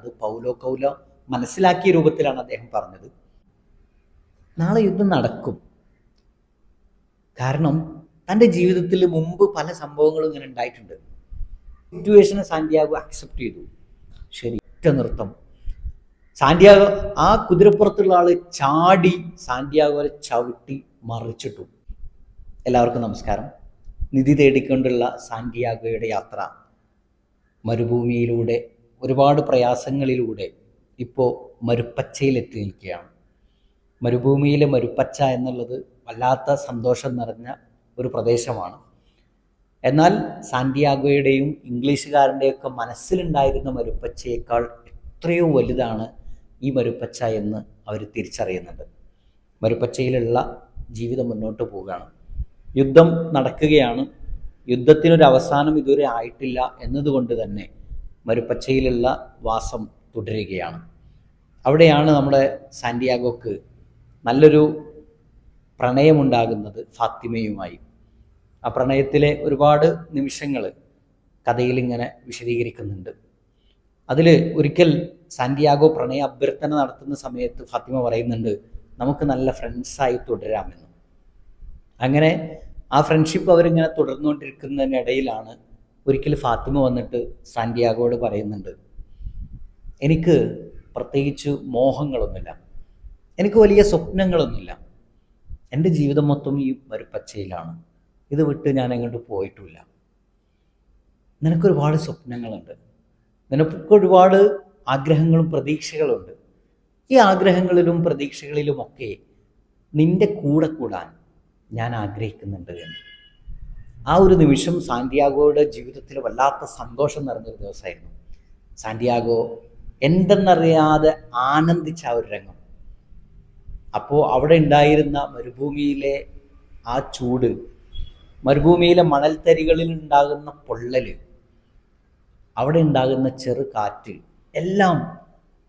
അത് പൗലോ കൗലോ മനസ്സിലാക്കിയ രൂപത്തിലാണ് അദ്ദേഹം പറഞ്ഞത്. നാളെ യുദ്ധം നടക്കും. കാരണം തൻ്റെ ജീവിതത്തിൽ മുമ്പ് പല സംഭവങ്ങളും ഇങ്ങനെ ഉണ്ടായിട്ടുണ്ട്. സിറ്റുവേഷനെ സാന്റിയാഗോ അക്സെപ്റ്റ് ചെയ്തു. ശരി, ഒറ്റ നൃത്തം. സാന്റിയാഗോ ആ കുതിരപ്പുറത്തുള്ള ആള് ചാടി സാന്റിയാഗോയെ ചവിട്ടി മറിച്ചിട്ടു. എല്ലാവർക്കും നമസ്കാരം. നിധി തേടിക്കൊണ്ടുള്ള സാന്റിയാഗോയുടെ യാത്ര മരുഭൂമിയിലൂടെ ഒരുപാട് പ്രയാസങ്ങളിലൂടെ ഇപ്പോൾ മരുപ്പച്ചയിലെത്തി നിൽക്കുകയാണ്. മരുഭൂമിയിലെ മരുപ്പച്ച എന്നുള്ളത് വല്ലാത്ത സന്തോഷം നിറഞ്ഞ ഒരു പ്രദേശമാണ്. എന്നാൽ സാന്റിയാഗോയുടെയും ഇംഗ്ലീഷുകാരൻ്റെയൊക്കെ മനസ്സിലുണ്ടായിരുന്ന മരുപ്പച്ചയേക്കാൾ എത്രയോ വലുതാണ് ഈ മരുപ്പച്ച എന്ന് അവർ തിരിച്ചറിയുന്നുണ്ട്. മരുപ്പച്ചയിലുള്ള ജീവിതം മുന്നോട്ട് പോവുകയാണ്. യുദ്ധം നടക്കുകയാണ്. യുദ്ധത്തിനൊരു അവസാനം ഇതുവരെ ആയിട്ടില്ല എന്നതുകൊണ്ട് തന്നെ മരുപ്പച്ചയിലുള്ള വാസം തുടരുകയാണ്. അവിടെയാണ് നമ്മുടെ സാന്റിയാഗോക്ക് നല്ലൊരു പ്രണയമുണ്ടാകുന്നത് ഫാത്തിമയുമായി. ആ പ്രണയത്തിലെ ഒരുപാട് നിമിഷങ്ങൾ കഥയിൽ ഇങ്ങനെ വിശദീകരിക്കുന്നുണ്ട്. അതിൽ ഒരിക്കൽ സാന്റിയാഗോ പ്രണയ അഭ്യർത്ഥന നടത്തുന്ന സമയത്ത് ഫാത്തിമ പറയുന്നുണ്ട്, നമുക്ക് നല്ല ഫ്രണ്ട്സായി തുടരാമെന്ന്. അങ്ങനെ ആ ഫ്രണ്ട്ഷിപ്പ് അവരിങ്ങനെ തുടർന്നുകൊണ്ടിരിക്കുന്നതിനിടയിലാണ് ഒരിക്കൽ ഫാത്തിമ വന്നിട്ട് സാന്റിയാഗോയോട് പറയുന്നുണ്ട്, എനിക്ക് പ്രത്യേകിച്ച് മോഹങ്ങളൊന്നുമില്ല, എനിക്ക് വലിയ സ്വപ്നങ്ങളൊന്നുമില്ല, എൻ്റെ ജീവിതം മൊത്തം ഈ മരുപ്പച്ചയിലാണ്, ഇത് വിട്ട് ഞാൻ അങ്ങോട്ട് പോയിട്ടുമില്ല. നിനക്കൊരുപാട് സ്വപ്നങ്ങളുണ്ട്, നിനക്ക് ഒരുപാട് ആഗ്രഹങ്ങളും പ്രതീക്ഷകളുണ്ട്. ഈ ആഗ്രഹങ്ങളിലും പ്രതീക്ഷകളിലുമൊക്കെ നിൻ്റെ കൂടെ കൂടാൻ ഞാൻ ആഗ്രഹിക്കുന്നുണ്ട് എന്ന്. ആ ഒരു നിമിഷം സാന്റിയാഗോയുടെ ജീവിതത്തിൽ വല്ലാത്ത സന്തോഷം നിറഞ്ഞൊരു ദിവസമായിരുന്നു. സാന്റിയാഗോ എന്തെന്നറിയാതെ ആനന്ദിച്ച ആ ഒരു രംഗം. അപ്പോൾ അവിടെ ഉണ്ടായിരുന്ന മരുഭൂമിയിലെ ആ ചൂട്, മരുഭൂമിയിലെ മണൽത്തരികളിൽ ഉണ്ടാകുന്ന പൊള്ളൽ, അവിടെ ഉണ്ടാകുന്ന ചെറു കാറ്റ് എല്ലാം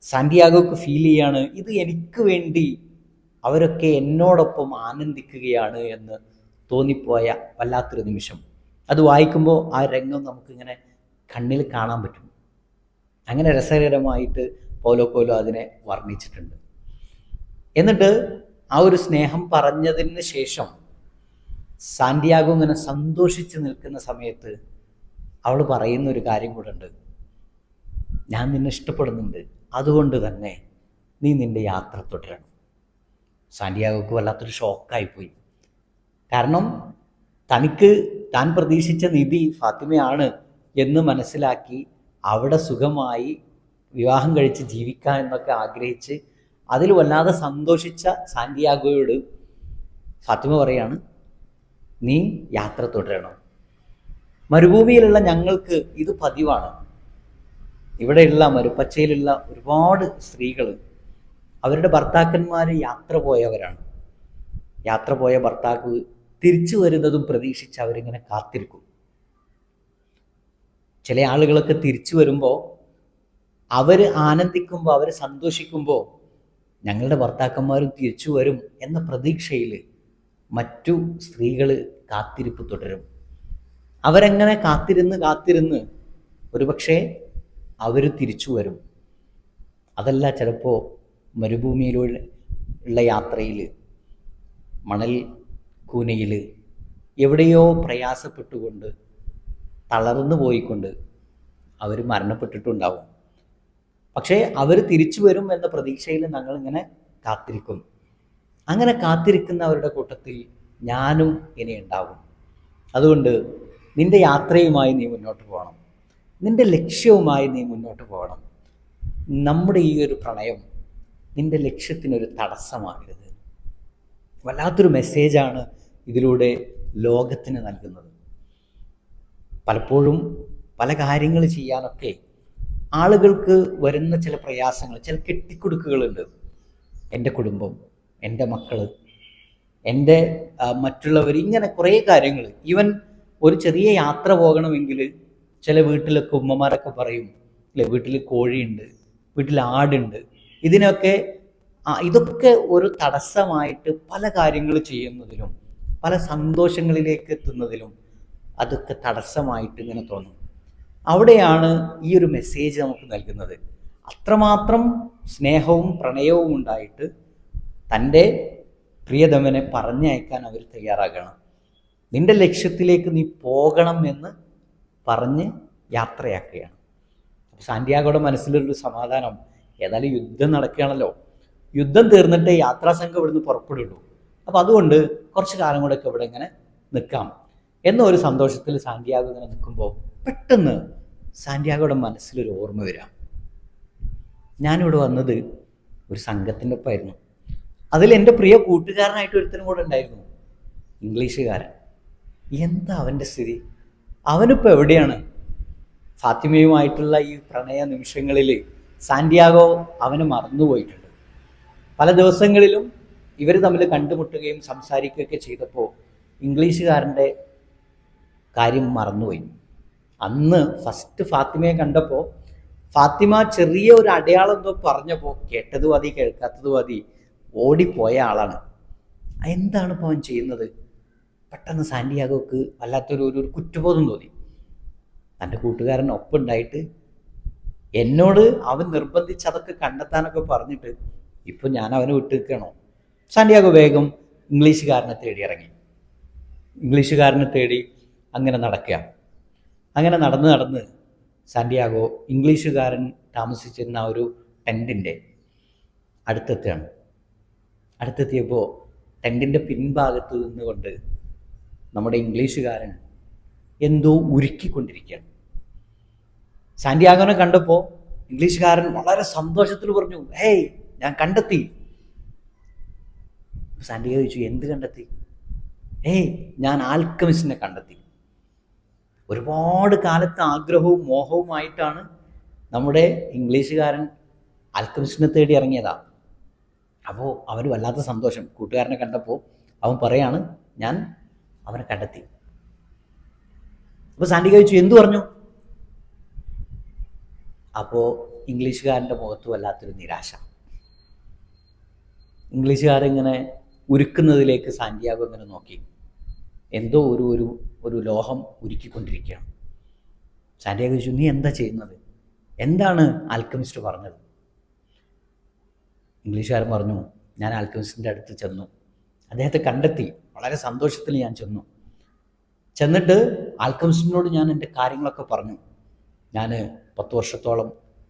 സാന്റിയാഗോക്ക് ഫീൽ ചെയ്യാണ്. ഇത് എനിക്ക് വേണ്ടി അവരൊക്കെ എന്നോടൊപ്പം ആനന്ദിക്കുകയാണ് എന്ന് തോന്നിപ്പോയ വല്ലാത്തൊരു നിമിഷം. അത് വായിക്കുമ്പോൾ ആ രംഗം നമുക്കിങ്ങനെ കണ്ണിൽ കാണാൻ പറ്റും. അങ്ങനെ രസകരമായിട്ട് പൗലോ കോയ്ലോ അതിനെ വർണ്ണിച്ചിട്ടുണ്ട്. എന്നിട്ട് ആ ഒരു സ്നേഹം പറഞ്ഞതിന് ശേഷം സാന്റിയാഗോ ഇങ്ങനെ സന്തോഷിച്ച് നിൽക്കുന്ന സമയത്ത് അവൾ പറയുന്ന ഒരു കാര്യം കൂടെ ഉണ്ട്, ഞാൻ നിന്നെ ഇഷ്ടപ്പെടുന്നുണ്ട്, അതുകൊണ്ട് തന്നെ നീ നിൻ്റെ യാത്ര തുടരണം. സാന്റിയാഗോക്ക് വല്ലാത്തൊരു ഷോക്കായിപ്പോയി. കാരണം താൻ പ്രതീക്ഷിച്ച നിധി ഫാത്തിമയാണ് എന്ന് മനസ്സിലാക്കി അവിടെ സുഖമായി വിവാഹം കഴിച്ച് ജീവിക്കാൻ എന്നൊക്കെ ആഗ്രഹിച്ച് അതിൽ വല്ലാതെ സന്തോഷിച്ച സാന്റിയാഗോയോട് ഫാത്തിമ പറയാണ്, നീ യാത്ര തുടരണം. മരുഭൂമിയിലുള്ള ഞങ്ങൾക്ക് ഇത് പതിവാണ്. ഇവിടെയുള്ള മരുപ്പച്ചയിലുള്ള ഒരുപാട് സ്ത്രീകൾ അവരുടെ ഭർത്താക്കന്മാർ യാത്ര പോയവരാണ്. യാത്ര പോയ ഭർത്താവ് തിരിച്ചു വരുന്നതും പ്രതീക്ഷിച്ച് അവരിങ്ങനെ കാത്തിരിക്കും. ചില ആളുകളൊക്കെ തിരിച്ചു വരുമ്പോൾ അവർ ആനന്ദിക്കുമ്പോൾ, അവർ സന്തോഷിക്കുമ്പോൾ ഞങ്ങളുടെ ഭർത്താക്കന്മാരും തിരിച്ചു വരും എന്ന പ്രതീക്ഷയിൽ മറ്റു സ്ത്രീകൾ കാത്തിരിപ്പ് തുടരും. അവരെങ്ങനെ കാത്തിരുന്ന് ഒരുപക്ഷെ അവർ തിരിച്ചു വരും. അതല്ല, ചിലപ്പോൾ മരുഭൂമിയിലൂടെ ഉള്ള യാത്രയിൽ മണൽ കൂനയിൽ എവിടെയോ പ്രയാസപ്പെട്ടുകൊണ്ട് തളർന്നു പോയിക്കൊണ്ട് അവർ മരണപ്പെട്ടിട്ടുണ്ടാവും. പക്ഷേ അവർ തിരിച്ചു വരും എന്ന പ്രതീക്ഷയിൽ ഞങ്ങളിങ്ങനെ കാത്തിരിക്കും. അങ്ങനെ കാത്തിരിക്കുന്നവരുടെ കൂട്ടത്തിൽ ഞാനും ഇനി ഉണ്ടാവും. അതുകൊണ്ട് നിൻ്റെ യാത്രയുമായി നീ മുന്നോട്ട് പോകണം, നിൻ്റെ ലക്ഷ്യവുമായി നീ മുന്നോട്ട് പോകണം. നമ്മുടെ ഈ ഒരു പ്രണയം നിൻ്റെ ലക്ഷ്യത്തിനൊരു തടസ്സമാകരുത്. വല്ലാത്തൊരു മെസ്സേജാണ് ഇതിലൂടെ ലോകത്തിന് നൽകുന്നത്. പലപ്പോഴും പല കാര്യങ്ങൾ ചെയ്യാനൊക്കെ ആളുകൾക്ക് വരുന്ന ചില പ്രയാസങ്ങൾ, ചില കെട്ടിക്കൊടുക്കുകളുണ്ട്. എൻ്റെ കുടുംബം, എൻ്റെ മക്കൾ, എൻ്റെ മറ്റുള്ളവർ, ഇങ്ങനെ കുറേ കാര്യങ്ങൾ. ഈവൻ ഒരു ചെറിയ യാത്ര പോകണമെങ്കിൽ ചില വീട്ടിലൊക്കെ ഉമ്മമാരൊക്കെ പറയും, അല്ലേ, വീട്ടിൽ കോഴിയുണ്ട്, വീട്ടിൽ ആടുണ്ട്, ഇതൊക്കെ ഒരു തടസ്സമായിട്ട് പല കാര്യങ്ങൾ ചെയ്യുന്നതിലും പല സന്തോഷങ്ങളിലേക്ക് എത്തുന്നതിലും അതൊക്കെ തടസ്സമായിട്ട് ഇങ്ങനെ തോന്നും. അവിടെയാണ് ഈ ഒരു മെസ്സേജ് നമുക്ക് നൽകുന്നത്. അത്രമാത്രം സ്നേഹവും പ്രണയവും ഉണ്ടായിട്ട് തൻ്റെ പ്രിയതമനെ പറഞ്ഞയക്കാൻ അവർ തയ്യാറാകണം. നിന്റെ ലക്ഷ്യത്തിലേക്ക് നീ പോകണം എന്ന് പറഞ്ഞ് യാത്രയാക്കുകയാണ്. സാന്റിയാഗോയുടെ മനസ്സിലൊരു സമാധാനം, ഏതായാലും യുദ്ധം നടക്കുകയാണല്ലോ, യുദ്ധം തീർന്നിട്ട് യാത്രാസംഘം ഇവിടുന്ന് പുറപ്പെടുള്ളൂ, അപ്പോൾ അതുകൊണ്ട് കുറച്ച് കാലം കൂടെയൊക്കെ ഇവിടെ ഇങ്ങനെ നിൽക്കാം എന്നൊരു സന്തോഷത്തിൽ സാന്റിയാഗോ ഇങ്ങനെ നിൽക്കുമ്പോൾ പെട്ടെന്ന് സാന്റിയാഗോയുടെ മനസ്സിലൊരു ഓർമ്മ വരാം. ഞാനിവിടെ വന്നത് ഒരു സംഘത്തിൻ്റെ ഒപ്പമായിരുന്നു. അതിൽ എൻ്റെ പ്രിയ കൂട്ടുകാരനായിട്ട് ഒരുത്തനും കൂടെ ഉണ്ടായിരുന്നു, ഇംഗ്ലീഷുകാരൻ. എന്താ അവൻ്റെ സ്ഥിതി? അവനിപ്പോൾ എവിടെയാണ്? ഫാത്തിമയുമായിട്ടുള്ള ഈ പ്രണയ നിമിഷങ്ങളിൽ സാന്റിയാഗോ അവനെ മറന്നുപോയിട്ടുണ്ട്. പല ദിവസങ്ങളിലും ഇവർ തമ്മിൽ കണ്ടുമുട്ടുകയും സംസാരിക്കുകയൊക്കെ ചെയ്തപ്പോൾ ഇംഗ്ലീഷുകാരൻ്റെ കാര്യം മറന്നുപോയി. അന്ന് ഫസ്റ്റ് ഫാത്തിമയെ കണ്ടപ്പോൾ ഫാത്തിമ ചെറിയ ഒരു അടയാളം എന്തോ പറഞ്ഞപ്പോൾ കേട്ടത് മതി കേൾക്കാത്തത് മതി ഓടിപ്പോയ ആളാണ്. എന്താണ് ഇപ്പോൾ അവൻ ചെയ്യുന്നത്? പെട്ടെന്ന് സാന്റിയാഗോക്ക് വല്ലാത്തൊരു കുറ്റബോധം തോന്നി. തൻ്റെ കൂട്ടുകാരൻ ഒപ്പുണ്ടായിട്ട് എന്നോട് അവൻ നിർബന്ധിച്ച് അതൊക്കെ കണ്ടെത്താനൊക്കെ പറഞ്ഞിട്ട് ഇപ്പോൾ ഞാൻ അവനെ വിട്ട് നിൽക്കണോ? സാന്റിയാഗോ വേഗം ഇംഗ്ലീഷുകാരനെ തേടി ഇറങ്ങി. ഇംഗ്ലീഷുകാരനെ തേടി അങ്ങനെ നടക്കുക. അങ്ങനെ നടന്ന് സാന്റിയാഗോ ഇംഗ്ലീഷുകാരൻ താമസിച്ചിരുന്ന ആ ഒരു ടെൻറ്റിൻ്റെ അടുത്തെത്തുകയാണ്. അടുത്തെത്തിയപ്പോൾ ടെൻറ്റിൻ്റെ പിൻഭാഗത്ത് നിന്നുകൊണ്ട് നമ്മുടെ ഇംഗ്ലീഷുകാരൻ എന്തോ ഉരുക്കിക്കൊണ്ടിരിക്കുകയാണ്. സാന്റിയാഗോനെ കണ്ടപ്പോൾ ഇംഗ്ലീഷുകാരൻ വളരെ സന്തോഷത്തിൽ പറഞ്ഞു, ഹേയ് ഞാൻ കണ്ടെത്തി. സാന്റിയാഗോ ചോദിച്ചു, എന്ത് കണ്ടെത്തി? ഏയ് ഞാൻ ആൽക്കമിസ്റ്റിനെ കണ്ടെത്തി. ഒരുപാട് കാലത്തെ ആഗ്രഹവും മോഹവുമായിട്ടാണ് നമ്മുടെ ഇംഗ്ലീഷുകാരൻ ആൽക്കമിസ്റ്റിനെ തേടി ഇറങ്ങിയതാ. അപ്പോൾ അവന് വല്ലാത്ത സന്തോഷം. കൂട്ടുകാരനെ കണ്ടപ്പോൾ അവൻ പറയാണ്, ഞാൻ അവനെ കണ്ടെത്തി. അപ്പോൾ സാന്റിയാഗോ ചോദിച്ചു, എന്തു പറഞ്ഞു? അപ്പോൾ ഇംഗ്ലീഷുകാരൻ്റെ മുഖത്ത് വല്ലാത്തൊരു നിരാശ. ഇംഗ്ലീഷുകാരിങ്ങനെ ഉരുക്കുന്നതിലേക്ക് സാന്റിയാഗോ ഇങ്ങനെ നോക്കി. എന്തോ ഒരു ലോഹം ഉരുക്കിക്കൊണ്ടിരിക്കുകയാണ്. സാന്റിയാഗോ ചോദിച്ചു, നീ എന്താ ചെയ്യുന്നത്? എന്താണ് ആൽക്കമിസ്റ്റ് പറഞ്ഞത്? ഇംഗ്ലീഷുകാരൻ പറഞ്ഞു, ഞാൻ ആൽക്കമിസ്റ്റിൻ്റെ അടുത്ത് ചെന്നു, അദ്ദേഹത്തെ കണ്ടെത്തി. വളരെ സന്തോഷത്തിൽ ഞാൻ ചെന്നിട്ട് ആൽക്കമിസ്റ്റിനോട് ഞാൻ എൻ്റെ കാര്യങ്ങളൊക്കെ പറഞ്ഞു. ഞാൻ 10 വർഷത്തോളം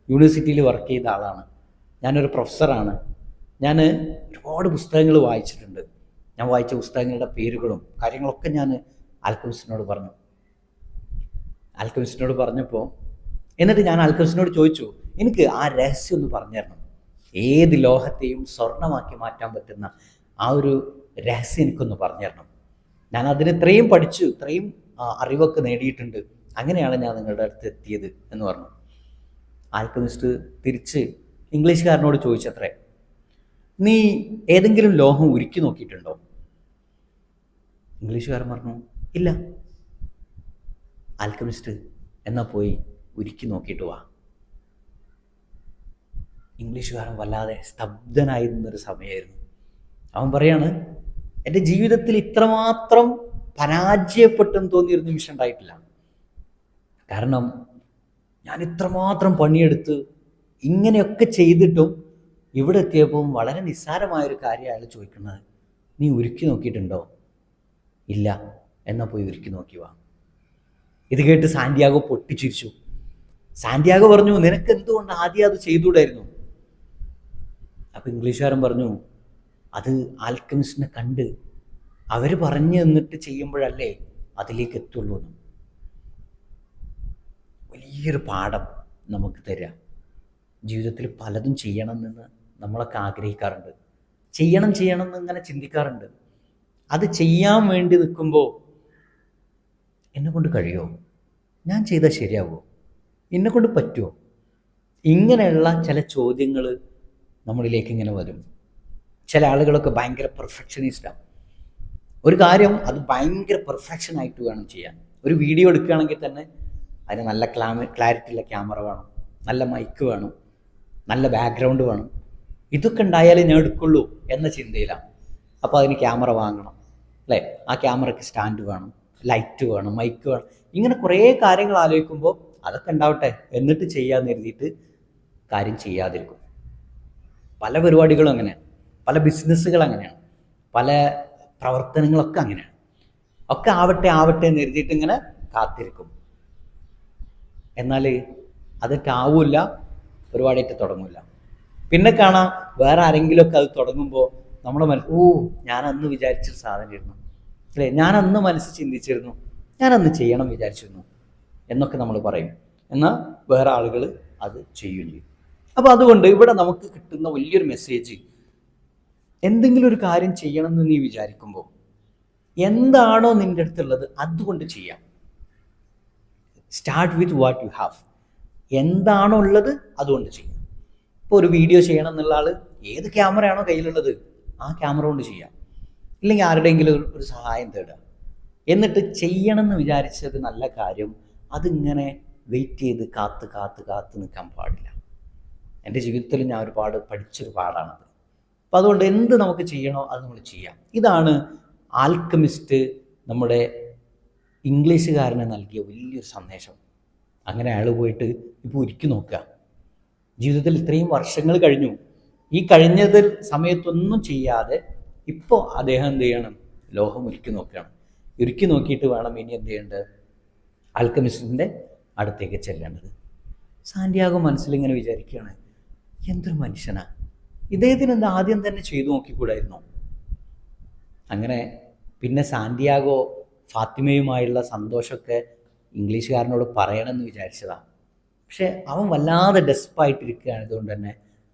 യൂണിവേഴ്സിറ്റിയിൽ വർക്ക് ചെയ്ത ആളാണ്, ഞാനൊരു പ്രൊഫസറാണ്, ഞാൻ ഒരുപാട് പുസ്തകങ്ങൾ വായിച്ചിട്ടുണ്ട്, ഞാൻ വായിച്ച പുസ്തകങ്ങളുടെ പേരുകളും കാര്യങ്ങളൊക്കെ ഞാൻ ആൽക്കമിസ്റ്റിനോട് പറഞ്ഞു. ആൽക്കമിസ്റ്റിനോട് പറഞ്ഞപ്പോൾ എന്നിട്ട് ഞാൻ ആൽക്കമിസ്റ്റിനോട് ചോദിച്ചു, എനിക്ക് ആ രഹസ്യം ഒന്ന് പറഞ്ഞു തരണം, ഏത് ലോഹത്തെയും സ്വർണ്ണമാക്കി മാറ്റാൻ പറ്റുന്ന ആ ഒരു രഹസ്യം എനിക്കൊന്ന് പറഞ്ഞു തരണം. ഞാൻ അതിന് ഇത്രയും പഠിച്ചു, ഇത്രയും അറിവൊക്കെ നേടിയിട്ടുണ്ട്, അങ്ങനെയാണ് ഞാൻ നിങ്ങളുടെ അടുത്ത് എത്തിയത് എന്ന് പറഞ്ഞു. ആൽക്കമിസ്റ്റ് തിരിച്ച് ഇംഗ്ലീഷുകാരനോട് ചോദിച്ചത്രേ, നീ ഏതെങ്കിലും ലോഹം ഉരുക്കി നോക്കിയിട്ടുണ്ടോ? ഇംഗ്ലീഷുകാരൻ പറഞ്ഞു, ഇല്ല. ആൽക്കമിസ്റ്റ്, എന്നാൽ പോയി ഉരുക്കി നോക്കിയിട്ട് വാ. ഇംഗ്ലീഷുകാരൻ വല്ലാതെ സ്തബ്ധനായി നിന്നൊരു സമയമായിരുന്നു. അവൻ പറയാണ്, എൻ്റെ ജീവിതത്തിൽ ഇത്രമാത്രം പരാജയപ്പെട്ടെന്ന് തോന്നിയൊരു നിമിഷം ഉണ്ടായിട്ടില്ല. കാരണം ഞാൻ ഇത്രമാത്രം പണിയെടുത്ത് ഇങ്ങനെയൊക്കെ ചെയ്തിട്ടും ഇവിടെ എത്തിയപ്പോൾ വളരെ നിസ്സാരമായൊരു കാര്യം അയാൾ ചോദിക്കുന്നത്, നീ ഉരുക്കി നോക്കിയിട്ടുണ്ടോ? ഇല്ല. എന്നാൽ പോയി ഉരുക്കി നോക്കി വാ. ഇത് കേട്ട് സാന്റിയാഗോ പൊട്ടിച്ചിരിച്ചു. സാന്റിയാഗോ പറഞ്ഞു, നിനക്ക് എന്തുകൊണ്ട് ആദ്യം അത് ചെയ്തുകൂടായിരുന്നു? അപ്പോൾ ഇംഗ്ലീഷുകാരൻ പറഞ്ഞു, അത് ആൽക്കമിസ്റ്റിനെ കണ്ട് അവർ പറഞ്ഞു തന്നിട്ട് ചെയ്യുമ്പോഴല്ലേ അതിലേക്ക് എത്തുള്ളൂ എന്ന്. വലിയൊരു പാഠം നമുക്ക് തരാം. ജീവിതത്തിൽ പലതും ചെയ്യണമെന്ന് നമ്മളൊക്കെ ആഗ്രഹിക്കാറുണ്ട്, ചെയ്യണം എന്ന് ഇങ്ങനെ ചിന്തിക്കാറുണ്ട്. അത് ചെയ്യാൻ വേണ്ടി നിൽക്കുമ്പോൾ എന്നെക്കൊണ്ട് കഴിയുമോ? ഞാൻ ചെയ്താൽ ശരിയാവുമോ? എന്നെക്കൊണ്ട് പറ്റുമോ? ഇങ്ങനെയുള്ള ചില ചോദ്യങ്ങൾ നമ്മളിലേക്ക് ഇങ്ങനെ വരും. ചില ആളുകളൊക്കെ ഭയങ്കര പെർഫെക്ഷനിസ്റ്റാണ്. ഒരു കാര്യം അത് ഭയങ്കര പെർഫെക്ഷനായിട്ട് വേണം ചെയ്യാൻ. ഒരു വീഡിയോ എടുക്കുകയാണെങ്കിൽ തന്നെ അതിന് നല്ല ക്ലാരിറ്റിയുള്ള ക്യാമറ വേണം, നല്ല മൈക്ക് വേണം, നല്ല ബാക്ക്ഗ്രൗണ്ട് വേണം. ഇതൊക്കെ ഉണ്ടായാലേ ഞാൻ എടുക്കുള്ളൂ എന്ന ചിന്തയിലാണ്. അപ്പോൾ അതിന് ക്യാമറ വാങ്ങണം അല്ലേ, ആ ക്യാമറയ്ക്ക് സ്റ്റാൻഡ് വേണം, ലൈറ്റ് വേണം, മൈക്ക് വേണം. ഇങ്ങനെ കുറേ കാര്യങ്ങൾ ആലോചിക്കുമ്പോൾ അതൊക്കെ ഉണ്ടാവട്ടെ എന്നിട്ട് ചെയ്യാമെന്ന് കരുതിയിട്ട് കാര്യം ചെയ്യാതിരിക്കും. പല പരിപാടികളും അങ്ങനെയാണ്, പല ബിസിനസ്സുകൾ അങ്ങനെയാണ്, പല പ്രവർത്തനങ്ങളൊക്കെ അങ്ങനെയാണ്. ഒക്കെ ആവട്ടെ ആവട്ടെ എന്ന് എഴുതിയിട്ട് ഇങ്ങനെ കാത്തിരിക്കും. എന്നാൽ അതൊട്ടാവില്ല, പരിപാടിയായിട്ട് തുടങ്ങില്ല. പിന്നെ കാണാം വേറെ ആരെങ്കിലുമൊക്കെ അത് തുടങ്ങുമ്പോൾ നമ്മുടെ ഞാൻ അന്ന് വിചാരിച്ചൊരു സാധനമായിരുന്നു അല്ലേ, ഞാൻ അന്ന് മനസ്സിൽ ചിന്തിച്ചിരുന്നു, ഞാനന്ന് ചെയ്യണം വിചാരിച്ചിരുന്നു എന്നൊക്കെ നമ്മൾ പറയും. എന്നാൽ വേറെ ആളുകൾ അത് ചെയ്യുകയും ചെയ്യും. അപ്പോൾ അതുകൊണ്ട് ഇവിടെ നമുക്ക് കിട്ടുന്ന വലിയൊരു മെസ്സേജ്, എന്തെങ്കിലും ഒരു കാര്യം ചെയ്യണമെന്ന് നീ വിചാരിക്കുമ്പോൾ എന്താണോ നിൻ്റെ അടുത്തുള്ളത് അതുകൊണ്ട് ചെയ്യാം. Start with what you have. എന്താണോ ഉള്ളത് അതുകൊണ്ട് ചെയ്യാം. ഇപ്പോൾ ഒരു വീഡിയോ ചെയ്യണം എന്നുള്ള ആൾ ഏത് ക്യാമറയാണോ കയ്യിലുള്ളത് ആ ക്യാമറ കൊണ്ട് ചെയ്യാം. ഇല്ലെങ്കിൽ ആരുടെയെങ്കിലും ഒരു സഹായം തേടുക. എന്നിട്ട് ചെയ്യണമെന്ന് വിചാരിച്ചത് നല്ല കാര്യം അതിങ്ങനെ വെയിറ്റ് ചെയ്ത് കാത്ത് നിൽക്കാൻ പാടില്ല. എൻ്റെ ജീവിതത്തിൽ ഞാൻ ഒരുപാട് പഠിച്ചൊരു പാടാണത്. അപ്പം അതുകൊണ്ട് എന്ത് നമുക്ക് ചെയ്യണോ അത് നമ്മൾ ചെയ്യാം. ഇതാണ് ആൽക്കമിസ്റ്റ് നമ്മുടെ ഇംഗ്ലീഷുകാരന് നൽകിയ വലിയൊരു സന്ദേശം. അങ്ങനെ അയാൾ പോയിട്ട് ഇപ്പോൾ ഒരുക്കി നോക്കുക. ജീവിതത്തിൽ ഇത്രയും വർഷങ്ങൾ കഴിഞ്ഞു, ഈ കഴിഞ്ഞതിൽ സമയത്തൊന്നും ചെയ്യാതെ ഇപ്പോൾ അദ്ദേഹം എന്ത് ചെയ്യണം, ലോകം ഒരുക്കി നോക്കുകയാണ്. ഒരുക്കി നോക്കിയിട്ട് വേണം ഇനി എന്ത് ചെയ്യേണ്ടത്, ആൽക്കമിസ്റ്റിൻ്റെ അടുത്തേക്ക് ചെല്ലേണ്ടത്. സാന്റിയാഗോ മനസ്സിലിങ്ങനെ വിചാരിക്കുകയാണ്, എന്തൊരു മനുഷ്യനാ, ഇദ്ദേഹത്തിന് എന്താ ആദ്യം തന്നെ ചെയ്തു നോക്കിക്കൂടായിരുന്നോ? അങ്ങനെ പിന്നെ സാന്റിയാഗോ ഫാത്തിമയുമായുള്ള സന്തോഷമൊക്കെ ഇംഗ്ലീഷുകാരനോട് പറയണമെന്ന് വിചാരിച്ചതാണ്. പക്ഷേ അവൻ വല്ലാതെ ഡെസ്പായിട്ടിരിക്കുകയാണ്, ഇതുകൊണ്ട് തന്നെ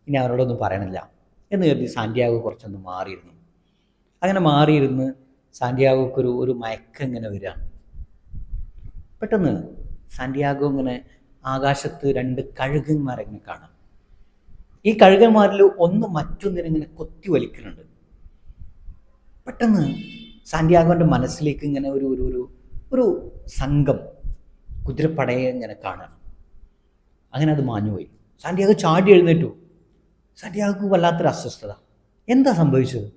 ഇനി അവരോടൊന്നും പറയണില്ല എന്ന് കരുതി സാന്റിയാഗോ കുറച്ചൊന്ന് മാറിയിരുന്നു. അങ്ങനെ മാറിയിരുന്ന് സാന്റിയാഗോക്കൊരു ഒരു മയക്കം ഇങ്ങനെ വരികയാണ്. പെട്ടെന്ന് സാന്റിയാഗോ ഇങ്ങനെ ആകാശത്ത് 2 കഴുകന്മാരെങ്ങനെ കാണാം. ഈ കഴുകന്മാരിൽ ഒന്ന് മറ്റൊന്നിനിങ്ങനെ കൊത്തി വലിക്കുന്നുണ്ട്. പെട്ടെന്ന് സാന്റിയാഗോൻ്റെ മനസ്സിലേക്ക് ഇങ്ങനെ ഒരു ഒരു ഒരു സംഘം കുതിരപ്പടയെ ഇങ്ങനെ കാണണം. അങ്ങനെ അത് മാഞ്ഞുപോയി. സാന്റിയാഗോ ചാടി എഴുന്നേറ്റു. സാന്റിയാഗോക്ക് വല്ലാത്തൊരു അസ്വസ്ഥത. എന്താ സംഭവിച്ചത്?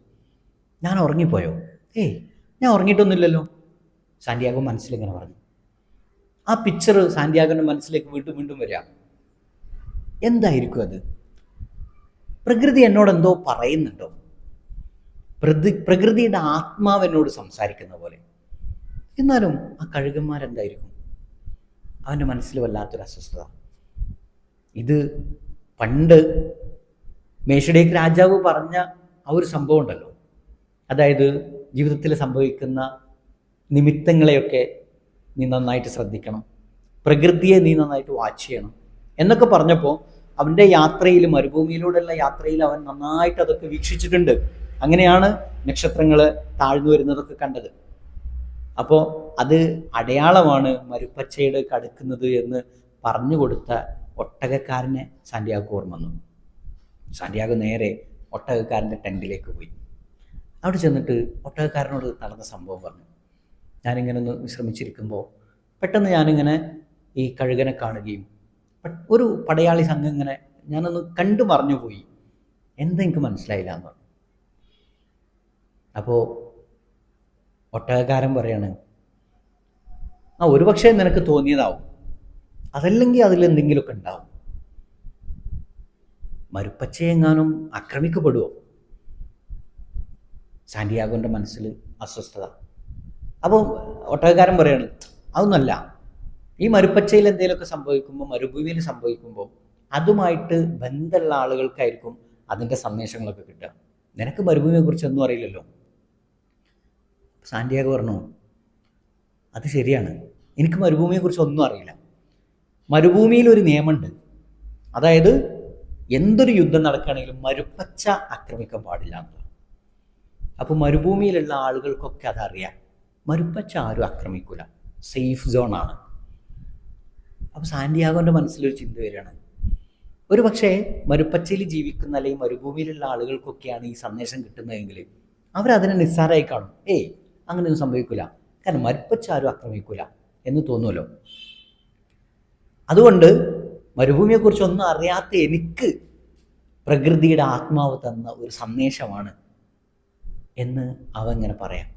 ഞാൻ ഉറങ്ങിപ്പോയോ? ഞാൻ ഉറങ്ങിയിട്ടൊന്നുമില്ലല്ലോ, സാന്റിയാഗോ മനസ്സിലിങ്ങനെ പറഞ്ഞു. ആ പിക്ചർ സാന്റിയാഗോൻ്റെ മനസ്സിലേക്ക് വീണ്ടും വീണ്ടും വരിക. എന്തായിരിക്കും അത്? പ്രകൃതി എന്നോട് എന്തോ പറയുന്നുണ്ടോ? പ്രകൃതിയുടെ ആത്മാവ് എന്നോട് സംസാരിക്കുന്ന പോലെ. എന്നാലും ആ കഴുകന്മാരെന്തായിരിക്കും? അവൻ്റെ മനസ്സിൽ വല്ലാത്തൊരു അസ്വസ്ഥത. ഇത് പണ്ട് മേശഡേക്ക് രാജാവ് പറഞ്ഞ ആ ഒരു സംഭവം ഉണ്ടല്ലോ, അതായത് ജീവിതത്തിൽ സംഭവിക്കുന്ന നിമിത്തങ്ങളെയൊക്കെ നീ നന്നായിട്ട് ശ്രദ്ധിക്കണം, പ്രകൃതിയെ നീ നന്നായിട്ട് വാച്ച് ചെയ്യണം എന്നൊക്കെ പറഞ്ഞപ്പോൾ അവൻ്റെ യാത്രയിൽ, മരുഭൂമിയിലൂടെയുള്ള യാത്രയിൽ അവൻ നന്നായിട്ട് അതൊക്കെ വീക്ഷിച്ചിട്ടുണ്ട്. അങ്ങനെയാണ് നക്ഷത്രങ്ങൾ താഴ്ന്നു വരുന്നതൊക്കെ കണ്ടത്. അപ്പോൾ അത് അടയാളമാണ് മരുപ്പച്ചയുടെ കടുക്കുന്നത് എന്ന് പറഞ്ഞു കൊടുത്ത ഒട്ടകക്കാരനെ സാന്റിയാഗോ ഓർമ്മ വന്നു. സാന്റിയാഗോ നേരെ ഒട്ടകക്കാരൻ്റെ ടെൻറ്റിലേക്ക് പോയി. അവിടെ ചെന്നിട്ട് ഒട്ടകക്കാരനോട് നടന്ന സംഭവം പറഞ്ഞു. ഞാനിങ്ങനെ ഒന്ന് വിശ്രമിച്ചിരിക്കുമ്പോൾ പെട്ടെന്ന് ഞാനിങ്ങനെ ഈ കഴുകനെ കാണുകയും ഒരു പടയാളി സംഘം ഇങ്ങനെ ഞാനൊന്ന് കണ്ടു മറഞ്ഞു പോയി, എന്താ എനിക്ക് മനസ്സിലായില്ല എന്ന് പറഞ്ഞു. അപ്പോൾ ഒട്ടകക്കാരൻ പറയാണ്, ഒരു പക്ഷേ നിനക്ക് തോന്നിയതാവും, അതല്ലെങ്കിൽ അതിലെന്തെങ്കിലുമൊക്കെ ഉണ്ടാവും. മരുപ്പച്ചയെങ്ങാനും ആക്രമിക്കപ്പെടുമോ? സാന്റിയാഗോൻ്റെ മനസ്സിൽ അസ്വസ്ഥത. അപ്പോൾ ഒട്ടകക്കാരൻ പറയാണ്, അതൊന്നുമല്ല, ഈ മരുപ്പച്ചയിൽ എന്തെങ്കിലുമൊക്കെ സംഭവിക്കുമ്പോൾ, മരുഭൂമിയിൽ സംഭവിക്കുമ്പോൾ അതുമായിട്ട് ബന്ധമുള്ള ആളുകൾക്കായിരിക്കും അതിൻ്റെ സന്ദേശങ്ങളൊക്കെ കിട്ടുക. നിനക്ക് മരുഭൂമിയെക്കുറിച്ച് ഒന്നും അറിയില്ലല്ലോ. സാന്റിയാഗോ പറഞ്ഞു, അത് ശരിയാണ്, എനിക്ക് മരുഭൂമിയെക്കുറിച്ച് ഒന്നും അറിയില്ല. മരുഭൂമിയിൽ ഒരു നിയമമുണ്ട്, അതായത് എന്തൊരു യുദ്ധം നടക്കുകയാണെങ്കിലും മരുപ്പച്ച ആക്രമിക്കാൻ പാടില്ല എന്നുള്ളത്. അപ്പോൾ മരുഭൂമിയിലുള്ള ആളുകൾക്കൊക്കെ അതറിയാം, മരുപ്പച്ച ആരും ആക്രമിക്കില്ല, സേഫ് സോണാണ്. അപ്പോൾ സാന്റിയാഗോൻ്റെ മനസ്സിലൊരു ചിന്ത വരികയാണ്, ഒരു പക്ഷേ മരുപ്പച്ചയിൽ ജീവിക്കുന്ന അല്ലെങ്കിൽ മരുഭൂമിയിലുള്ള ആളുകൾക്കൊക്കെയാണ് ഈ സന്ദേശം കിട്ടുന്നതെങ്കിൽ അവരതിനെ നിസ്സാരമായി കാണും. അങ്ങനെയൊന്നും സംഭവിക്കില്ല, കാരണം മരുപ്പച്ച ആരും ആക്രമിക്കില്ല എന്ന് തോന്നുമല്ലോ. അതുകൊണ്ട് മരുഭൂമിയെക്കുറിച്ച് ഒന്നും അറിയാത്ത എനിക്ക് പ്രകൃതിയുടെ ആത്മാവ് തന്ന ഒരു സന്ദേശമാണ് എന്ന് അവൻ ഇങ്ങനെ പറയാം.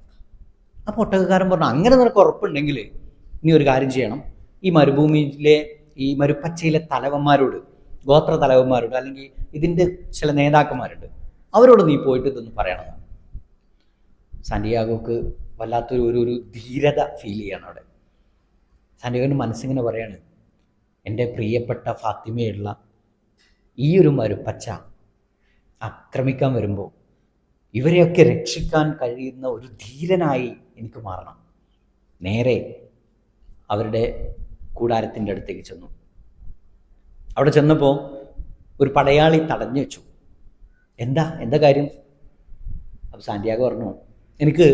അപ്പോൾ ഒട്ടകക്കാരൻ പറഞ്ഞു, അങ്ങനെ നിനക്ക് ഉറപ്പുണ്ടെങ്കിൽ നീ ഒരു കാര്യം ചെയ്യണം, ഈ മരുഭൂമിയിലെ ഈ മരുപ്പച്ചയിലെ തലവന്മാരോട് ഗോത്ര തലവന്മാരുണ്ട്, അല്ലെങ്കിൽ ഇതിൻ്റെ ചില നേതാക്കന്മാരുണ്ട്, അവരോട് നീ പോയിട്ട് ഇതൊന്ന് പറയണമെന്നാണ്. സാന്റിയാഗോക്ക് വല്ലാത്തൊരു ഒരു ധീരത ഫീൽ ചെയ്യണം അവിടെ. സാന്റിയാഗോൻ്റെ മനസ്സിങ്ങനെ പറയാണ്, എൻ്റെ പ്രിയപ്പെട്ട ഫാത്തിമയുള്ള ഈ ഒരു മരുപ്പച്ച ആക്രമിക്കാൻ വരുമ്പോൾ ഇവരെയൊക്കെ രക്ഷിക്കാൻ കഴിയുന്ന ഒരു ധീരനായി എനിക്ക് മാറണം. നേരെ അവരുടെ കൂടാരത്തിൻ്റെ അടുത്തേക്ക് ചെന്നു. അവിടെ ചെന്നപ്പോൾ ഒരു പടയാളി തടഞ്ഞു വെച്ചു. എന്താ കാര്യം? അപ്പോൾ സാന്റിയാഗോ പറഞ്ഞു, എനിക്ക്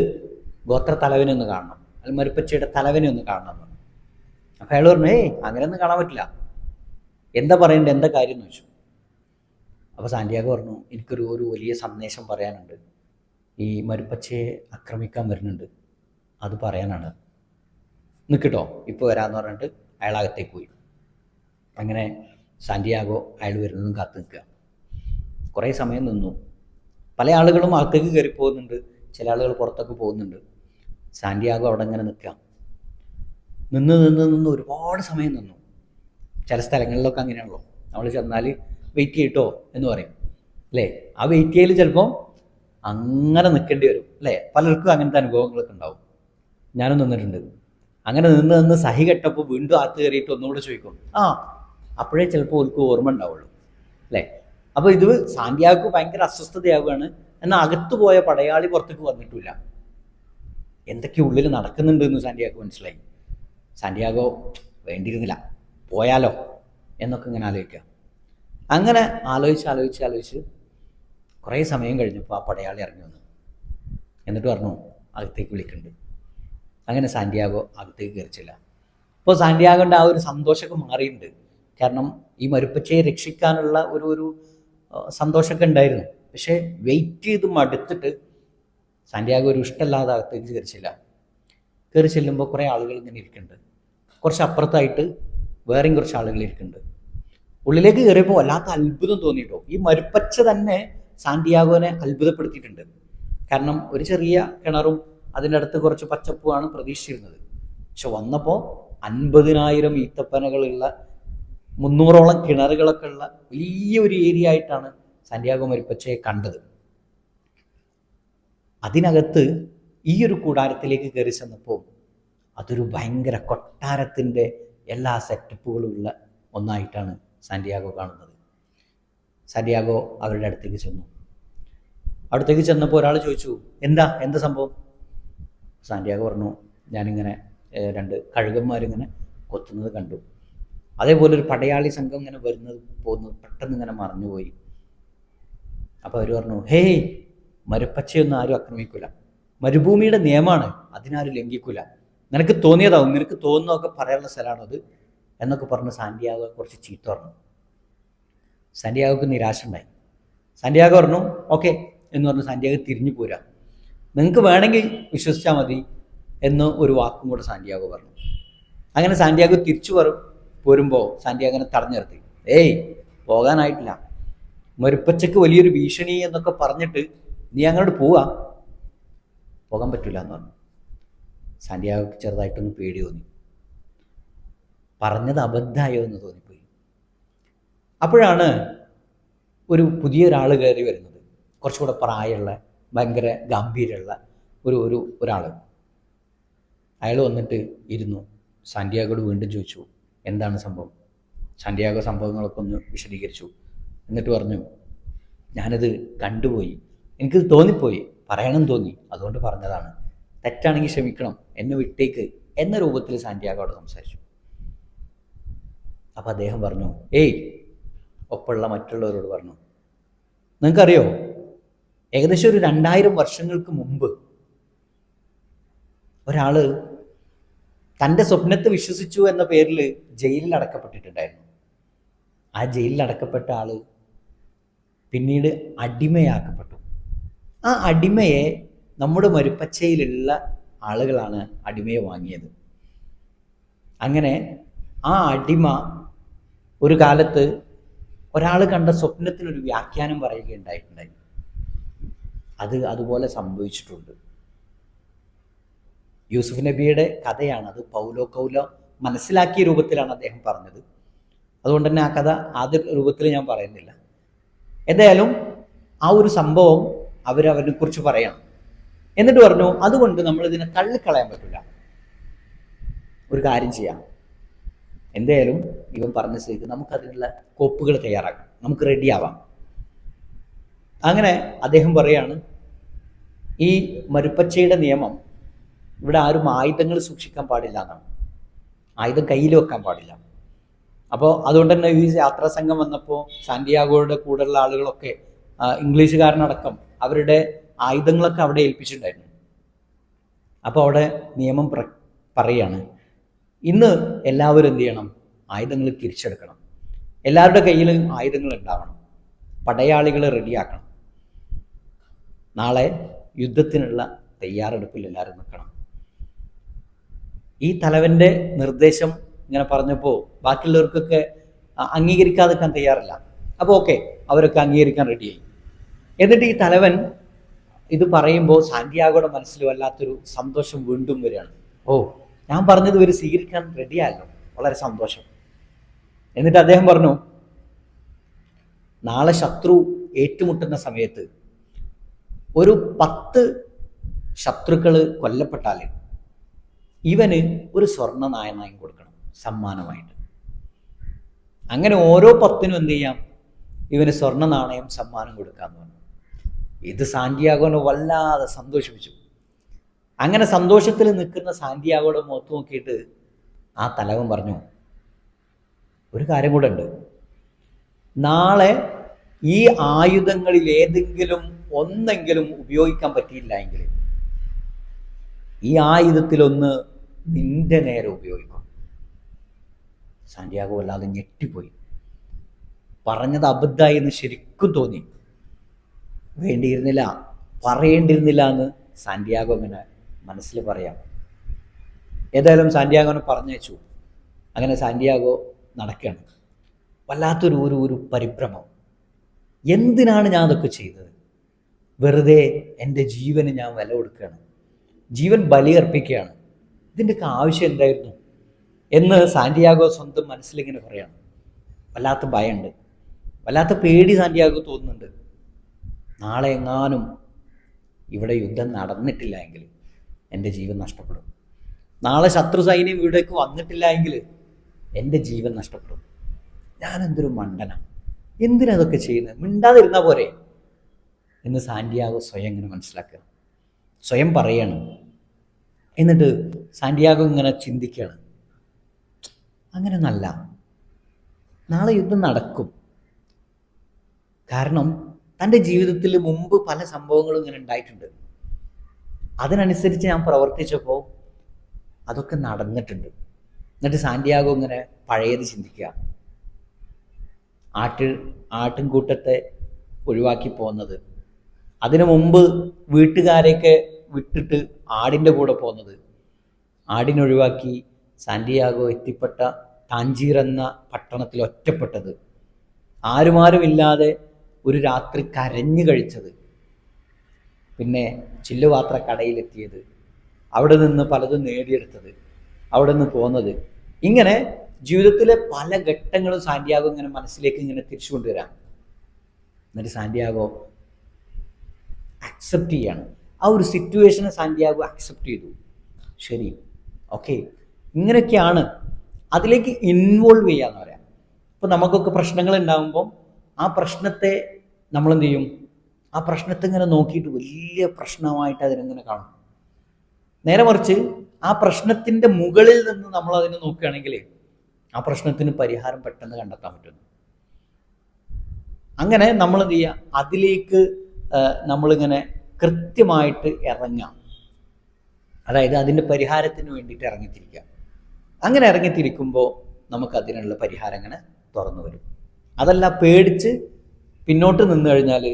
ഗോത്ര തലവനെ ഒന്ന് കാണണം, അല്ലെങ്കിൽ മരുപ്പച്ചയുടെ തലവനെ ഒന്ന് കാണണം എന്ന് പറഞ്ഞു. അപ്പോൾ അയാൾ പറഞ്ഞു, അങ്ങനെയൊന്നും കാണാൻ പറ്റില്ല, എന്താ പറയണ്ടേ, എന്താ കാര്യം എന്ന് ചോദിച്ചു. അപ്പോൾ സാന്റിയാഗോ പറഞ്ഞു, എനിക്കൊരു വലിയ സന്ദേശം പറയാനുണ്ട്, ഈ മരുപ്പച്ചയെ ആക്രമിക്കാൻ വരുന്നുണ്ട്, അത് പറയാനാണ്, നിൽക്കട്ടോ ഇപ്പോൾ വരാമെന്ന് പറഞ്ഞിട്ട് അയാൾ അകത്തേക്ക് പോയി. അങ്ങനെ സാന്റിയാഗോ അയാൾ വരുന്നതും കാത്തു നിൽക്കുക. കുറേ സമയം നിന്നു. പല ആളുകളും അകത്തേക്ക് കയറി പോകുന്നുണ്ട്, ചില ആളുകൾ പുറത്തൊക്കെ പോകുന്നുണ്ട്. സാന്റിയാഗോ അവിടെ ഇങ്ങനെ നിൽക്കുക. നിന്ന് ഒരുപാട് സമയം നിന്നു. ചില സ്ഥലങ്ങളിലൊക്കെ അങ്ങനെയാണല്ലോ, നമ്മൾ ചെന്നാൽ വെയിറ്റ് ചെയ്യട്ടോ എന്ന് പറയും അല്ലേ. ആ വെയിറ്റ് ചെയ്യൽ ചിലപ്പോൾ അങ്ങനെ നിൽക്കേണ്ടി വരും അല്ലേ. പലർക്കും അങ്ങനത്തെ അനുഭവങ്ങളൊക്കെ ഉണ്ടാവും. ഞാനും നിന്നിട്ടുണ്ട്. അങ്ങനെ നിന്ന് സഹി കെട്ടപ്പോൾ വീണ്ടും അകത്ത് കയറിയിട്ട് ഒന്നുകൂടെ ചോദിക്കും. അപ്പോഴേ ചിലപ്പോൾ ഓർക്ക് ഓർമ്മ ഉണ്ടാവുള്ളൂ അല്ലേ. അപ്പോൾ ഇത് സാന്റിയാഗോക്ക് ഭയങ്കര അസ്വസ്ഥതയാവുകയാണ്. എന്നാൽ അകത്ത് പോയ പടയാളി പുറത്തേക്ക് വന്നിട്ടില്ല. എന്തൊക്കെ ഉള്ളിൽ നടക്കുന്നുണ്ട് എന്ന് സാന്റിയാഗോ മനസ്സിലായി. സാന്റിയാഗോ വേണ്ടിയിരുന്നില്ല, പോയാലോ എന്നൊക്കെ ഇങ്ങനെ ആലോചിക്കുക. അങ്ങനെ ആലോചിച്ച് കുറേ സമയം കഴിഞ്ഞപ്പോൾ ആ പടയാളി ഇറങ്ങി വന്നു. എന്നിട്ട് പറഞ്ഞു, അകത്തേക്ക് വിളിക്കുന്നുണ്ട്. അങ്ങനെ സാന്റിയാഗോ അകത്തേക്ക് കയറിച്ചില്ല. ഇപ്പോൾ സാന്റിയാഗോൻ്റെ ആ ഒരു സന്തോഷമൊക്കെ മാറിയിട്ടുണ്ട്. കാരണം ഈ മരുപ്പച്ചയെ രക്ഷിക്കാനുള്ള ഒരു സന്തോഷമൊക്കെ ഉണ്ടായിരുന്നു. പക്ഷേ വെയിറ്റ് ചെയ്ത് മടുത്തിട്ട് സാന്റിയാഗോ ഒരു ഇഷ്ടമല്ലാതെ അകത്തേക്ക് കയറി ചെല്ലുമ്പോൾ കുറേ ആളുകൾ ഇങ്ങനെ ഇരിക്കുന്നുണ്ട്. കുറച്ച് അപ്പുറത്തായിട്ട് വേറെയും കുറച്ച് ആളുകൾ ഇരിക്കുന്നുണ്ട്. ഉള്ളിലേക്ക് കയറിയപ്പോൾ വല്ലാത്ത അത്ഭുതം തോന്നിയിട്ടോ. ഈ മരുപ്പച്ച തന്നെ സാന്റിയാഗോനെ അത്ഭുതപ്പെടുത്തിയിട്ടുണ്ട്. കാരണം ഒരു ചെറിയ കിണറും അതിൻ്റെ അടുത്ത് കുറച്ച് പച്ചപ്പുമാണ് പ്രതീക്ഷിച്ചിരുന്നത്. പക്ഷെ വന്നപ്പോൾ 50,000 ഈത്തപ്പനകളുള്ള 300ഓളം കിണറുകളൊക്കെ ഉള്ള വലിയ ഒരു ഏരിയ ആയിട്ടാണ് സാന്റിയാഗോ മരുപ്പച്ചയെ കണ്ടത്. അതിനകത്ത് ഈ ഒരു കൂടാരത്തിലേക്ക് കയറി ചെന്നപ്പോൾ അതൊരു ഭയങ്കര കൊട്ടാരത്തിൻ്റെ എല്ലാ സെറ്റപ്പുകളുള്ള ഒന്നായിട്ടാണ് സാന്റിയാഗോ കാണുന്നത്. സാന്റിയാഗോ അവരുടെ അടുത്തേക്ക് ചെന്നു. അടുത്തേക്ക് ചെന്നപ്പോൾ ഒരാൾ ചോദിച്ചു, എന്താ സംഭവം? സാന്റിയാഗോ പറഞ്ഞു, ഞാനിങ്ങനെ 2 കഴുകന്മാരിങ്ങനെ കൊത്തുന്നത് കണ്ടു. അതേപോലെ ഒരു പടയാളി സംഘം ഇങ്ങനെ പോകുന്നത് പെട്ടെന്ന് ഇങ്ങനെ മറഞ്ഞുപോയി. അപ്പോൾ അവർ പറഞ്ഞു, മരുപ്പച്ചയൊന്നും ആരും ആക്രമിക്കില്ല, മരുഭൂമിയുടെ നിയമമാണ്, അതിനാരും ലംഘിക്കില്ല, നിനക്ക് തോന്നിയതാവും, നിനക്ക് തോന്നുന്നതൊക്കെ പറയാനുള്ള സ്ഥലമാണത് എന്നൊക്കെ പറഞ്ഞ് സാന്റിയാഗോ കുറച്ച് ചീത്ത പറഞ്ഞു. സാന്റിയാഗോക്ക് നിരാശ ഉണ്ടായി. സാന്റിയാഗോ പറഞ്ഞു, ഓക്കെ എന്ന് പറഞ്ഞ് സാന്റിയാഗോ തിരിഞ്ഞു പോരാ, നിങ്ങൾക്ക് വേണമെങ്കിൽ വിശ്വസിച്ചാൽ മതി എന്ന് ഒരു വാക്കും കൂടെ സാന്റിയാഗോ പറഞ്ഞു. അങ്ങനെ സാന്റിയാഗോ തിരിച്ചു പോരുമ്പോൾ സാന്റിയാഗോനെ തടഞ്ഞു നിർത്തി. പോകാനായിട്ടില്ല, മരുപ്പച്ചക്ക് വലിയൊരു ഭീഷണി എന്നൊക്കെ പറഞ്ഞിട്ട് നീ അങ്ങോട്ട് പോകാൻ പറ്റില്ല എന്ന് പറഞ്ഞു. സാന്റിയാഗോക്ക് ചെറുതായിട്ടൊന്ന് പേടി തോന്നി. പറഞ്ഞത് അബദ്ധമായോ എന്ന് തോന്നിപ്പോയി. അപ്പോഴാണ് ഒരു പുതിയൊരാൾ കയറി വരുന്നത്. കുറച്ചുകൂടെ പ്രായമുള്ള, ഭയങ്കര ഗംഭീരമുള്ള ഒരാൾ. അയാൾ വന്നിട്ട് ഇരുന്നു. സാന്റിയാഗോയോട് വീണ്ടും ചോദിച്ചു, എന്താണ് സംഭവം? സാന്റിയാഗോ സംഭവങ്ങളൊക്കെ ഒന്ന് വിശദീകരിച്ചു. എന്നിട്ട് പറഞ്ഞു, ഞാനത് കണ്ടുപോയി, എനിക്കത് തോന്നിപ്പോയി, പറയണം തോന്നി, അതുകൊണ്ട് പറഞ്ഞതാണ്, തെറ്റാണെങ്കിൽ ക്ഷമിക്കണം, എന്നെ വിട്ടേക്ക് എന്ന രൂപത്തിൽ സാന്റിയാഗോയോട് സംസാരിച്ചു. അപ്പോൾ അദ്ദേഹം പറഞ്ഞു, ഒപ്പമുള്ള മറ്റുള്ളവരോട് പറഞ്ഞു, നിങ്ങൾക്കറിയോ, ഏകദേശം ഒരു 2000 വർഷങ്ങൾക്ക് മുമ്പ് ഒരാൾ തൻ്റെ സ്വപ്നത്തെ വിശ്വസിച്ചു എന്ന പേരിൽ ജയിലിൽ അടക്കപ്പെട്ടിട്ടുണ്ടായിരുന്നു. ആ ജയിലിൽ അടക്കപ്പെട്ട ആൾ പിന്നീട് അടിമയാക്കപ്പെട്ടു. ആ അടിമയെ നമ്മുടെ മരുപ്പച്ചയിലുള്ള ആളുകളാണ് അടിമയെ വാങ്ങിയത്. അങ്ങനെ ആ അടിമ ഒരു കാലത്ത് ഒരാൾ കണ്ട സ്വപ്നത്തിനൊരു വ്യാഖ്യാനം പറയുകയുണ്ടായിട്ടുണ്ടായി. അതുപോലെ സംഭവിച്ചിട്ടുണ്ട്. യൂസുഫ് നബിയുടെ കഥയാണ് അത്. പൗലോ കൗലോ മനസ്സിലാക്കിയ രൂപത്തിലാണ് അദ്ദേഹം പറഞ്ഞത്. അതുകൊണ്ട് തന്നെ ആ കഥ ആദ്യ രൂപത്തിൽ ഞാൻ പറയുന്നില്ല. എന്തായാലും ആ ഒരു സംഭവം അവരവരെ കുറിച്ച് പറയണം. എന്നിട്ട് പറഞ്ഞു, അതുകൊണ്ട് നമ്മൾ ഇതിനെ തള്ളിക്കളയാൻ പറ്റില്ല, ഒരു കാര്യം ചെയ്യാം. എന്തായാലും ഇവൻ പറഞ്ഞ സ്ഥിതിക്ക് നമുക്കതിനുള്ള കോപ്പുകൾ തയ്യാറാക്കാം, നമുക്ക് റെഡിയാവാം. അങ്ങനെ അദ്ദേഹം പറയാണ്, ഈ മരുപ്പച്ചയുടെ നിയമം ഇവിടെ ആരും ആയുധങ്ങൾ സൂക്ഷിക്കാൻ പാടില്ല എന്നാണ്. ആയുധം കയ്യിൽ വെക്കാൻ പാടില്ല. അപ്പോൾ അതുകൊണ്ട് തന്നെ ഈ യാത്രാ സംഘം വന്നപ്പോൾ സാന്റിയാഗോയുടെ കൂടെയുള്ള ആളുകളൊക്കെ ഇംഗ്ലീഷുകാരനടക്കം അവരുടെ ആയുധങ്ങളൊക്കെ അവിടെ ഏൽപ്പിച്ചിട്ടുണ്ടായിരുന്നു. അപ്പോൾ അവിടെ നിയമം പറയാണ്, ഇന്ന് എല്ലാവരും എന്ത് ചെയ്യണം, ആയുധങ്ങൾ തിരിച്ചെടുക്കണം, എല്ലാവരുടെ കയ്യിൽ ആയുധങ്ങൾ ഉണ്ടാവണം, പടയാളികളെ റെഡിയാക്കണം, നാളെ യുദ്ധത്തിനുള്ള തയ്യാറെടുപ്പിൽ എല്ലാവരും നിൽക്കണം. ഈ തലവൻ്റെ നിർദ്ദേശം ഇങ്ങനെ പറഞ്ഞപ്പോൾ ബാക്കിയുള്ളവർക്കൊക്കെ അംഗീകരിക്കാതിരിക്കാൻ തയ്യാറില്ല. അപ്പോൾ ഓക്കെ, അവരൊക്കെ അംഗീകരിക്കാൻ റെഡിയായി. എന്നിട്ട് ഈ തലവൻ ഇത് പറയുമ്പോൾ സാന്റിയാഗോയുടെ മനസ്സിൽ വല്ലാത്തൊരു സന്തോഷം വീണ്ടും വരികയാണ്. ഓ, ഞാൻ പറഞ്ഞത് ഇവർ സ്വീകരിക്കാൻ റെഡിയായല്ലോ, വളരെ സന്തോഷം. എന്നിട്ട് അദ്ദേഹം പറഞ്ഞു, നാളെ ശത്രു ഏറ്റുമുട്ടുന്ന സമയത്ത് ഒരു 10 ശത്രുക്കൾ കൊല്ലപ്പെട്ടാൽ ഇവന് ഒരു സ്വർണ്ണ നാണയം കൊടുക്കണം സമ്മാനമായിട്ട്. അങ്ങനെ ഓരോ 10നും എന്ത് ചെയ്യാം, ഇവന് സ്വർണ്ണ നാണയം സമ്മാനം കൊടുക്കാമെന്ന് പറഞ്ഞു. ഇത് സാന്റിയാഗോനെ വല്ലാതെ സന്തോഷിപ്പിച്ചു. അങ്ങനെ സന്തോഷത്തിൽ നിൽക്കുന്ന സാന്റിയാഗോയുടെ മുഖത്ത് നോക്കിയിട്ട് ആ തലവൻ പറഞ്ഞു, ഒരു കാര്യം കൂടെ ഉണ്ട്, നാളെ ഈ ആയുധങ്ങളിൽ ഏതെങ്കിലും ഒന്നെങ്കിലും ഉപയോഗിക്കാൻ പറ്റിയില്ല എങ്കിൽ ഈ ആയുധത്തിലൊന്ന് നിന്റെ നേരെ ഉപയോഗിക്കും. സാന്റിയാഗോ അല്ലാതെ ഞെട്ടിപ്പോയി. പറഞ്ഞത് അബദ്ധമായി എന്ന് ശരിക്കും തോന്നി. വേണ്ടിയിരുന്നില്ല, പറയേണ്ടിയിരുന്നില്ല എന്ന് സാന്റിയാഗോ ഇങ്ങനെ മനസ്സിൽ പറയാം. ഏതായാലും സാന്റിയാഗോനെ പറഞ്ഞയച്ചു. അങ്ങനെ സാന്റിയാഗോ നടക്കുകയാണ്. വല്ലാത്തൊരു ഒരു പരിഭ്രമം. എന്തിനാണ് ഞാൻ അതൊക്കെ ചെയ്തത്? വെറുതെ എൻ്റെ ജീവന് ഞാൻ വില കൊടുക്കുകയാണ്, ജീവൻ ബലിയർപ്പിക്കുകയാണ്. ഇതിൻ്റെയൊക്കെ ആവശ്യം എന്തായിരുന്നു എന്ന് സാന്റിയാഗോ സ്വന്തം മനസ്സിലിങ്ങനെ പറയാണ്. വല്ലാത്ത ഭയമുണ്ട്, വല്ലാത്ത പേടി സാന്റിയാഗോ തോന്നുന്നുണ്ട്. നാളെ എങ്ങാനും ഇവിടെ യുദ്ധം നടന്നിട്ടില്ല എങ്കിൽ എൻ്റെ ജീവൻ നഷ്ടപ്പെടും. നാളെ ശത്രു സൈന്യം ഇവിടേക്ക് വന്നിട്ടില്ല എങ്കിൽ എൻ്റെ ജീവൻ നഷ്ടപ്പെടും. ഞാൻ എന്തൊരു മണ്ടനാണ്, എന്തിനതൊക്കെ ചെയ്യുന്നത്, മിണ്ടാതിരുന്നാൽ പോരെ എന്ന് സാന്റിയാഗോ സ്വയം ഇങ്ങനെ മനസ്സിലാക്കുക, സ്വയം പറയാണ്. എന്നിട്ട് സാന്റിയാഗോ ഇങ്ങനെ ചിന്തിക്കുകയാണ്, അങ്ങനെ നല്ല നാളെ യുദ്ധം നടക്കും. കാരണം തൻ്റെ ജീവിതത്തിൽ മുമ്പ് പല സംഭവങ്ങളും ഇങ്ങനെ ഉണ്ടായിട്ടുണ്ട്. അതിനനുസരിച്ച് ഞാൻ പ്രവർത്തിച്ചപ്പോൾ അതൊക്കെ നടന്നിട്ടുണ്ട്. എന്നിട്ട് സാന്റിയാഗോ ഇങ്ങനെ പഴയത് ചിന്തിക്കുക. ആട്ടിൻകൂട്ടത്തെ ഒഴിവാക്കി പോകുന്നത്, അതിനു മുമ്പ് വീട്ടുകാരെയൊക്കെ വിട്ടിട്ട് ആടിൻ്റെ കൂടെ പോകുന്നത്, ആടിനൊഴിവാക്കി സാന്റിയാഗോ എത്തിപ്പെട്ട ടാഞ്ചീർ എന്ന പട്ടണത്തിൽ ഒറ്റപ്പെട്ടത്, ആരുമാരുമില്ലാതെ ഒരു രാത്രി കരഞ്ഞു കഴിച്ചത്, പിന്നെ ചില്ലുപാത്ര കടയിലെത്തിയത്, അവിടെ നിന്ന് പലതും നേടിയെടുത്തത്, അവിടെ നിന്ന് പോന്നത്, ഇങ്ങനെ ജീവിതത്തിലെ പല ഘട്ടങ്ങളും സാന്റിയാഗോ ഇങ്ങനെ മനസ്സിലേക്ക് ഇങ്ങനെ തിരിച്ചു കൊണ്ടുവരാം. എന്നിട്ട് സാന്റിയാഗോ അക്സെപ്റ്റ് ചെയ്യാണ്. ആ ഒരു സിറ്റുവേഷനെ സാന്റിയാഗോ അക്സെപ്റ്റ് ചെയ്തു. ശരി, ഓക്കെ, ഇങ്ങനെയൊക്കെയാണ്. അതിലേക്ക് ഇൻവോൾവ് ചെയ്യാന്ന് പറയാം. ഇപ്പോൾ നമുക്കൊക്കെ പ്രശ്നങ്ങൾ ഉണ്ടാകുമ്പോൾ ആ പ്രശ്നത്തെ നമ്മളെന്ത് ചെയ്യും, ആ പ്രശ്നത്തെ ഇങ്ങനെ നോക്കിയിട്ട് വലിയ പ്രശ്നമായിട്ട് അതിനെങ്ങനെ കാണും. നേരെ മറിച്ച് ആ പ്രശ്നത്തിൻ്റെ മുകളിൽ നിന്ന് നമ്മൾ അതിനെ നോക്കുകയാണെങ്കിൽ ആ പ്രശ്നത്തിന് പരിഹാരം പെട്ടെന്ന് കണ്ടെത്താൻ പറ്റുന്നു. അങ്ങനെ നമ്മൾ എന്ത് ചെയ്യുക, അതിലേക്ക് നമ്മളിങ്ങനെ കൃത്യമായിട്ട് ഇറങ്ങാം. അതായത് അതിൻ്റെ പരിഹാരത്തിന് വേണ്ടിയിട്ട് ഇറങ്ങിത്തിരിക്കുക. അങ്ങനെ ഇറങ്ങിത്തിരിക്കുമ്പോൾ നമുക്കതിനുള്ള പരിഹാരം അങ്ങനെ തുറന്നു വരും. അതല്ല പേടിച്ച് പിന്നോട്ട് നിന്ന് കഴിഞ്ഞാൽ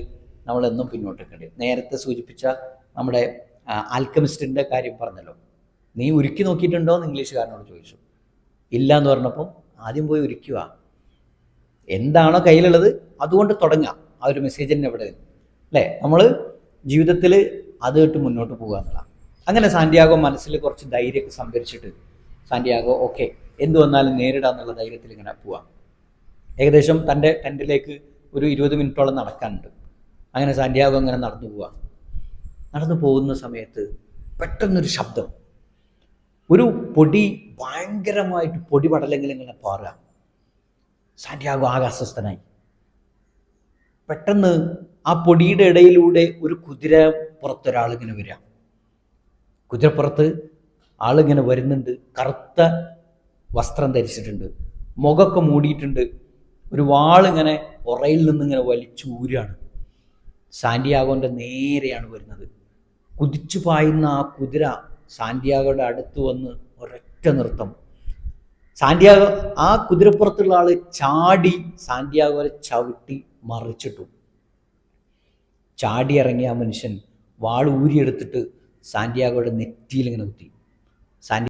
നമ്മളെന്നും പിന്നോട്ട് കഴിയും. നേരത്തെ സൂചിപ്പിച്ച നമ്മുടെ ആൽക്കമിസ്റ്റിൻ്റെ കാര്യം പറഞ്ഞല്ലോ, നീ ഉരുക്കി നോക്കിയിട്ടുണ്ടോ എന്ന് ഇംഗ്ലീഷുകാരനോട് ചോദിച്ചു. ഇല്ല എന്ന് പറഞ്ഞപ്പം ആദ്യം പോയി ഉരുക്കുക, എന്താണോ കയ്യിലുള്ളത് അതുകൊണ്ട് തുടങ്ങുക. ആ ഒരു മെസ്സേജ് തന്നെ ഇവിടെ അല്ലേ, നമ്മൾ ജീവിതത്തിൽ അത് ഇട്ട് മുന്നോട്ട് പോകുക എന്നുള്ളതാണ്. അങ്ങനെ സാന്റിയാഗോ മനസ്സിൽ കുറച്ച് ധൈര്യമൊക്കെ സംഭരിച്ചിട്ട് സാന്റിയാഗോ ഓക്കെ എന്ത് വന്നാലും നേരിടാന്നുള്ള ധൈര്യത്തിൽ ഇങ്ങനെ പോവാം. ഏകദേശം തൻ്റെ ടെൻറ്റിലേക്ക് ഒരു 20 മിനിറ്റോളം നടക്കാനുണ്ട്. അങ്ങനെ സാന്റിയാഗോ അങ്ങനെ നടന്നു പോവുക. നടന്നു പോകുന്ന സമയത്ത് പെട്ടെന്നൊരു ശബ്ദം, ഒരു പൊടി, ഭയങ്കരമായിട്ട് പൊടി പടലെങ്കിൽ ഇങ്ങനെ പാറുക. സാന്റിയാഗോ ആകെ അസ്വസ്ഥനായി. പെട്ടെന്ന് ആ പൊടിയുടെ ഇടയിലൂടെ ഒരു കുതിരപ്പുറത്തൊരാളിങ്ങനെ വരിക. കുതിരപ്പുറത്ത് ആളിങ്ങനെ വരുന്നുണ്ട്. കറുത്ത വസ്ത്രം ധരിച്ചിട്ടുണ്ട്, മുഖമൊക്കെ മൂടിയിട്ടുണ്ട്. ഒരു വാളിങ്ങനെ ഉറയിൽ നിന്നിങ്ങനെ വലിച്ചൂരാണ്. സാന്റിയാഗോൻ്റെ നേരെയാണ് വരുന്നത്. കുതിച്ചു പായുന്ന ആ കുതിര സാന്റിയാഗോയുടെ അടുത്ത് വന്ന് ഒരൊറ്റ നൃത്തം. സാന്റിയാഗോ, ആ കുതിരപ്പുറത്തുള്ള ആള് ചാടി സാന്റിയാഗോയെ ചവിട്ടി മറിച്ചിട്ടു. ചാടി ഇറങ്ങിയ ആ മനുഷ്യൻ വാൾ ഊരിയെടുത്തിട്ട് സാന്റിയാഗോയുടെ നെറ്റിയിൽ ഇങ്ങനെ കുത്തി. സാന്റി